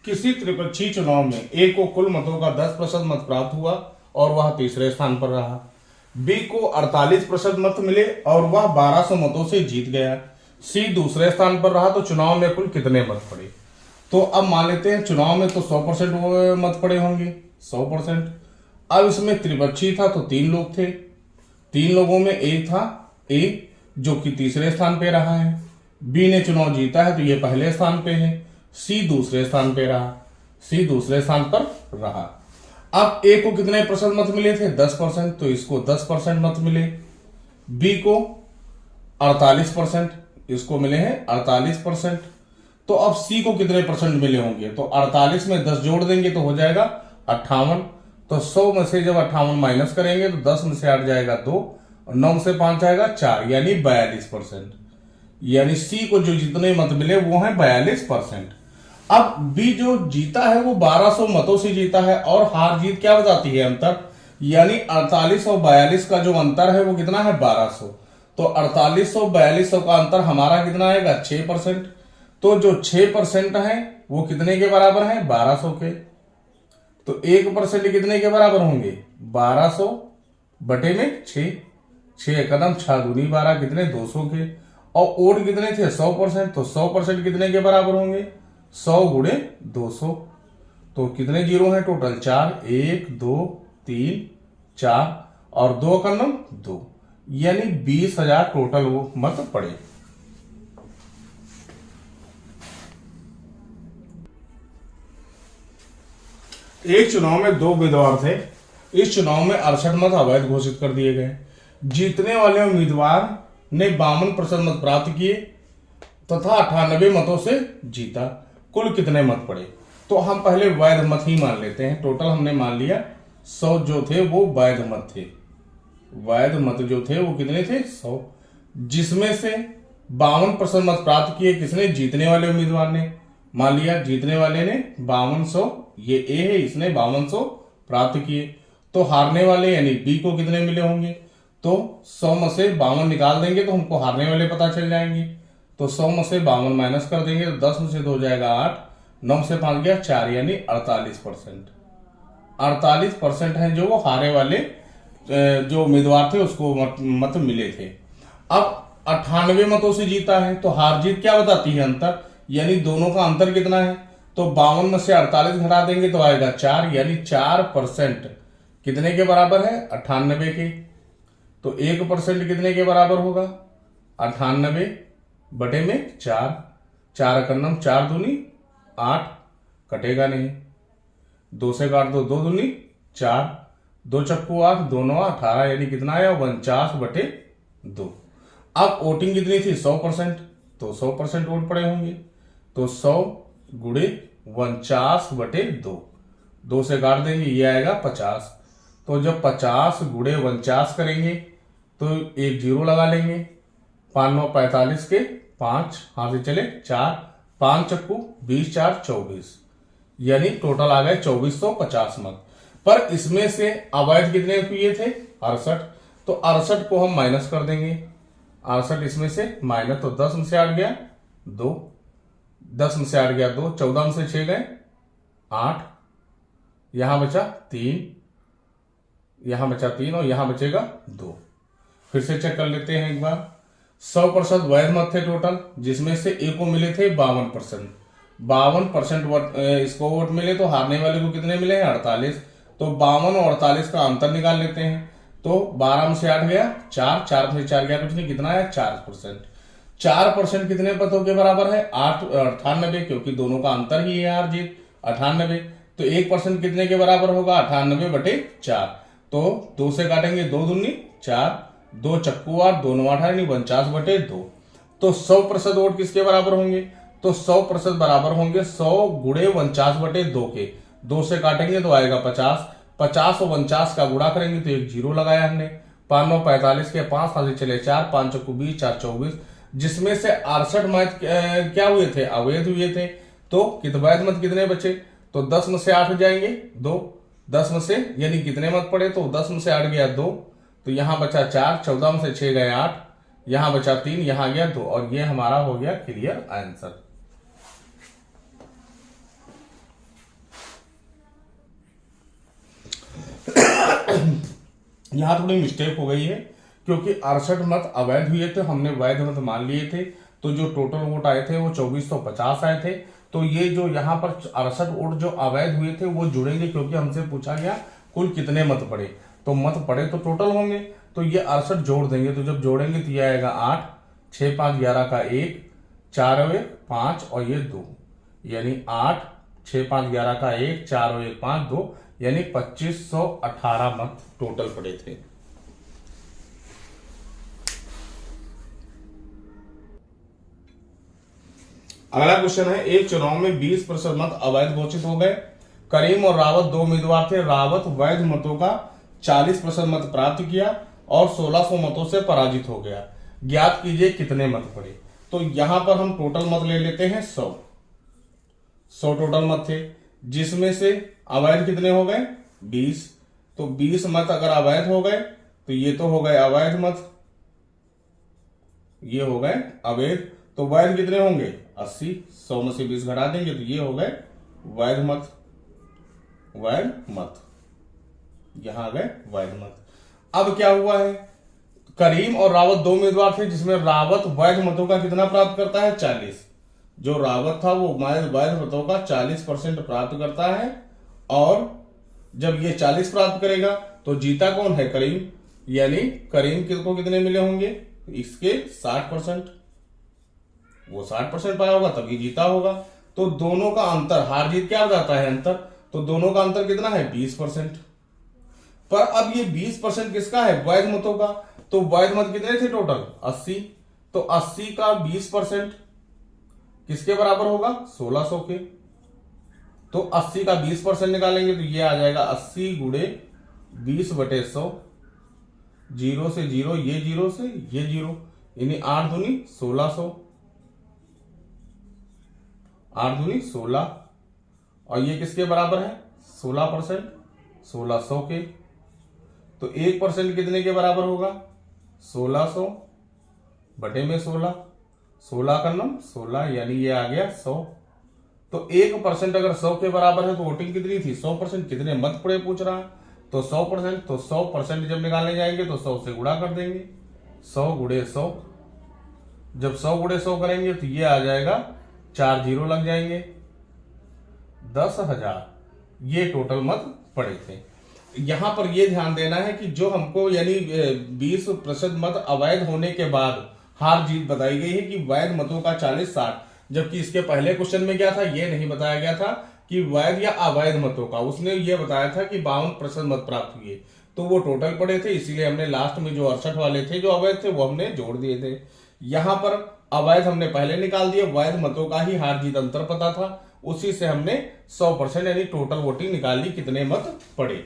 किसी त्रिपक्षीय चुनाव में ए को कुल मतों का 10% मत प्राप्त हुआ और वह तीसरे स्थान पर रहा। बी को 48% मत मिले और वह 1200 मतों से जीत गया। सी दूसरे स्थान पर रहा। तो चुनाव में कुल कितने मत पड़े? तो अब मान लेते हैं चुनाव में तो 100% मत पड़े होंगे, 100%। अब इसमें त्रिपक्षीय था तो 3 लोग थे, 3 लोगों में एक था ए जो कि तीसरे स्थान पे रहा है। बी ने चुनाव जीता है तो ये पहले स्थान पे है। सी दूसरे स्थान पे रहा, सी दूसरे स्थान पर रहा। अब ए को कितने % मत मिले थे? 10%, तो इसको 10% मत मिले। बी को 48%, इसको मिले हैं 48%। तो अब सी को कितने % मिले होंगे? तो 48 में 10 जोड़ देंगे तो हो जाएगा 58। तो 100 में से जब 58 माइनस करेंगे तो 10 में से 8 जाएगा 2 और 9 में से 5 जाएगा 4, यानी 42%। यानी सी को जो जितने मत मिले वो है 42%। अब बी जो जीता है वो 1200 मतों से जीता है और हार जीत क्या बताती है? अंतर, यानी 48 और 42 का जो अंतर है वो कितना है? 1200। तो 4800 4200 का अंतर हमारा कितना आएगा? 6%। तो जो 6% है वो कितने के बराबर है? 1200 के। तो 1% कितने के बराबर होंगे? 1200 बटे में 6, 6 कदम 6 दूनी 12, कितने? 200 के। और ओड कितने थे? 100%। तो 100% कितने के बराबर होंगे? 100 गुणे 200। तो कितने जीरो हैं टोटल? 4, 1 2 3 4 और 2 का नम 2, यानी 20,000 टोटल वो मत पड़े। एक चुनाव में 2 उम्मीदवार थे। इस चुनाव में 68 मत अवैध घोषित कर दिए गए। जीतने वाले उम्मीदवार ने 52% मत प्राप्त किए तथा 98 मतों से जीता। कुल कितने मत पड़े? तो हम पहले वैध मत ही मान लेते हैं। टोटल हमने मान लिया 100 जो थे वो वैध मत थे। वैध मत जो थे वो कितने थे? 100, जिसमें से 52% मत प्राप्त किए किसने? जीतने वाले उम्मीदवार ने। मान लिया जीतने वाले ने 5200, ये ए है, इसने 5200 प्राप्त किए। तो हारने वाले यानी बी को कितने मिले होंगे? तो 100 में से 52 निकाल देंगे तो हमको हारने वाले पता चल जाएंगे। तो 100 में से 52 माइनस कर देंगे तो 10 में से 2 जाएगा 8, 9 से 5 गया 4, यानी 48%। 48% है जो वो हारे वाले जो उम्मीदवार थे उसको मत मिले थे। अब 98 मतों से जीता है तो हार जीत क्या बताती है? अंतर, यानी दोनों का अंतर कितना है? तो 52 में से 48 घटा देंगे तो आएगा 4, यानी 4% कितने के बराबर है? 98 के। तो 1% कितने के बराबर होगा? 98 बटे में 4, 4 का नम 4 दूनी 8, कटेगा नहीं। 2 से काट दो 2 दूनी 4, 2 चक्कू 8, 2 9 18, यानी कितना आया? 49 बटे 2। अब वोटिंग कितनी थी? 100%, तो 100% वोट पड़े होंगे। तो 100 गुणे 49 बटे 2, 2 से काट देंगे ये आएगा 50। तो जब 50 गुणे 49 करेंगे तो एक जीरो लगा लेंगे। 5 9 45 के 5 हाथ से चले 4, 5 चक्कू 20 4 24, यानी टोटल आ गए 2450 मत। पर इसमें से अवैध कितने हुए थे? 68। तो 68 को हम माइनस कर देंगे। 68 इसमें से माइनस, तो 10 में से 8 गया 2, 10 में से 8 गया 2, 14 में से 6 गए 8, यहां बचा 3, यहां बचा 3 और यहां बचेगा 2। फिर से चेक कर लेते हैं एक बार। 100% वैध मत थे टोटल, जिसमें से ए को मिले थे 52%। 52% इसको वोट मिले तो हारने वाले को कितने मिले हैं? 48। तो 52 और 48 का अंतर निकाल लेते हैं। तो 12 में से 8 गया 4, 4 में से 4 गया कुछ नहीं, कितना है? 4%। 4% कितने पतों के बराबर है? 98, क्योंकि दोनों का अंतर ही है हार जीत 98। तो 1% कितने के बराबर होगा? 98 बटे 4। तो 2 से काटेंगे 2 दूनी 4, 2 चक्कू 8, 2 9 18, यानी 49 बटे 2। तो 100% वोट किसके बराबर होंगे? तो 100% बराबर होंगे 100 गुणे 49 बटे 2 के। 2 से काटेंगे तो आएगा 50, 50 और 49 का गुणा करेंगे तो एक जीरो लगाया हमने। 5 9 45 के 5 हाथ से चले 4, 5 चक्कू 20 4 24, जिसमें से 68 मत क्या हुए थे? अवैध हुए थे। तो वैध मत कितने बचे? तो 10 में से 8 जाएंगे 2, 10 में से यानी कितने मत पड़े? तो 10 में से 8 गया 2, तो यहां बचा 4, 14 में से 6 गए 8, यहां बचा 3, यहां गया 2, और ये हमारा हो गया क्लियर आंसर। यहाँ थोड़ी मिस्टेक हो गई है, क्योंकि 68 मत अवैध हुए थे, हमने वैध मत मान लिए थे। तो जो टोटल वोट आए थे वो 2450 आए थे। तो ये जो यहाँ पर 68 वोट जो अवैध हुए थे वो जुड़ेंगे, क्योंकि हमसे पूछा गया कुल कितने मत पड़े, तो मत पड़े तो टोटल होंगे। तो ये 68 जोड़ देंगे, तो जब जोड़ेंगे तो ये आएगा 8, 6 5 11 का 1, 4 और 1 5 और ये 2, यानी 8 6 5 11 का 1, 4 और 1 5 2, यानी 2518 मत टोटल पड़े थे। अगला क्वेश्चन है, एक चुनाव में 20% मत अवैध घोषित हो गए। करीम और रावत दो उम्मीदवार थे। रावत वैध मतों का 40% मत प्राप्त किया और 1600 मतों से पराजित हो गया। ज्ञात कीजिए कितने मत पड़े। तो यहां पर हम टोटल मत ले लेते हैं 100 टोटल मत थे, जिसमें से अवैध कितने हो गए 20। तो 20 मत अगर अवैध हो गए तो ये तो हो गए अवैध मत, ये हो गए अवैध। तो वैध कितने होंगे 80, 100 में से 20 घटा देंगे तो ये हो गए वैध मत। वैध मत यहां आ गए वैध मत। अब क्या हुआ है, करीम और रावत दो उम्मीदवार थे, जिसमें रावत वैध मतों का कितना प्राप्त करता है 40। जो रावत था वो वैध मतों का 40% प्राप्त करता है, और जब ये 40 प्राप्त करेगा तो जीता कौन है करीम, यानी करीम को कितने मिले होंगे इसके 60%। वो 60% पाया होगा तभी जीता होगा। तो दोनों का अंतर, हार जीत क्या हो जाता है अंतर, तो दोनों का अंतर कितना है 20%। पर अब ये 20% किसका है वैध मतों का। तो वैध मत कितने थे टोटल 80। तो 80 का 20% किसके बराबर होगा 1600 के। तो 80 का 20% निकालेंगे तो ये आ जाएगा 80 गुणे 20/100, 0 से 0, ये 0 से ये 0, यानी 8 दूनी 1600, 8 दूनी 16, और ये किसके बराबर है 16%, 1600 के। तो 1% कितने के बराबर होगा 1600 बटे में 16, 16 का नम 16, यानी ये आ गया 100। तो 1% अगर 100 के बराबर है तो वोटिंग कितनी थी 100%, कितने मत पड़े पूछ रहा है, तो 100%। तो 100% जब निकालने जाएंगे तो 100 से गुणा कर देंगे, 100 गुणे 100। जब 100 गुणे 100 करेंगे तो ये आ जाएगा 4 जीरो लग जाएंगे, 10,000 ये टोटल मत पड़े थे। यहां पर यह ध्यान देना है कि जो हमको यानी 20% मत अवैध होने के बाद हार जीत बताई गई है कि वैध मतों का 40-60, जबकि इसके पहले क्वेश्चन में क्या था ये नहीं बताया गया था कि वैध या अवैध मतों का। उसने ये बताया था कि 52% मत प्राप्त हुए, तो वो टोटल पड़े थे, इसीलिए हमने लास्ट में जो 68 वाले थे जो अवैध थे वो हमने जोड़ दिए थे। यहां पर अवैध हमने पहले निकाल दिए, वैध मतों का ही हार जीत अंतर पता था, उसी से हमने 100% यानी टोटल वोटिंग निकाल ली कितने मत पड़े।